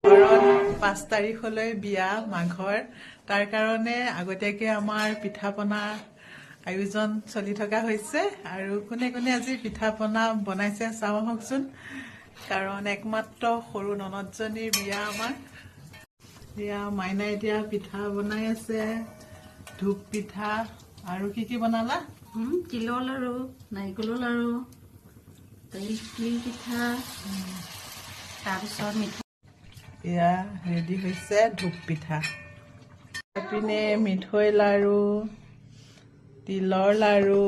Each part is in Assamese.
ঘৰত 5 তাৰিখলৈ বিয়া মাঘৰ তাৰ কাৰণে আগতীয়াকৈ আমাৰ পিঠা পনা আয়োজন চলি থকা হৈছে আৰু কোনে কোনে আজি পিঠা পনা বনাইছে চাওঁ আহকচোন কাৰণ একমাত্ৰ সৰু ননদজনীৰ বিয়া আমাৰ বিয়া মাইনাই এতিয়া পিঠা বনাই আছে ধূপ পিঠা আৰু কি বনালা তিলৰ লাৰু নাৰিকলৰ লাৰু তিল পিঠা তাৰপিছত মিঠা এয়া ৰেডি হৈছে ধূপ পিঠা এপিনে মিঠৈ লাৰু তিলৰ লাৰু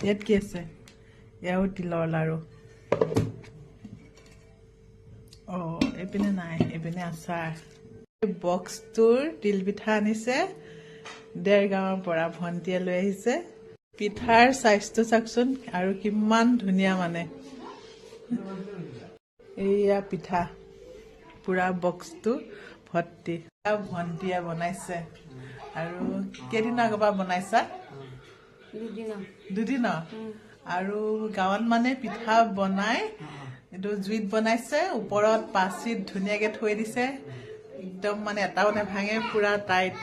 ইয়াত কি আছে এয়াও তিলৰ লাৰু এইপিনে নাই এইপিনে আচাৰ বক্সটোৰ তিল পিঠা আনিছে দেৰগাঁৱৰ পৰা ভণ্টিয়ে লৈ আহিছে পিঠাৰ চাইজটো চাওকচোন আৰু কিমান ধুনীয়া মানে এইয়া পিঠা পুৰা বক্সটো ভৰ্তি ভণ্টিয়ে বনাইছে আৰু কেইদিনৰ আগৰ পৰা বনাইছা দুদিনৰ আৰু গাঁৱত মানে পিঠা বনাই এইটো জুইত বনাইছে ওপৰত পাচিত ধুনীয়াকৈ থৈ দিছে একদম মানে এটাও নেভাঙে পুৰা টাইট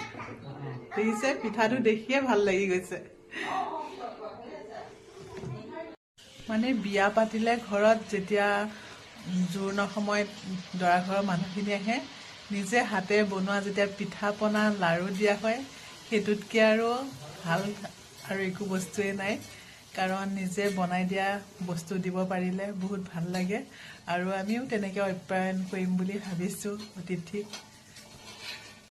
দেখিছে পিঠাটো দেখিয়ে ভাল লাগি গৈছে মানে বিয়া পাতিলে ঘৰত যেতিয়া জোৰোণৰ সময়ত দৰা ঘৰৰ মানুহখিনি আহে নিজে হাতে বনোৱা যেতিয়া পিঠা পনা লাৰু দিয়া হয় সেইটোতকৈ আৰু ভাল আৰু একো বস্তুৱেই নাই কাৰণ নিজে বনাই দিয়া বস্তু দিব পাৰিলে বহুত ভাল লাগে আৰু আমিও তেনেকৈ আপ্যায়ন কৰিম বুলি ভাবিছোঁ অতিথিক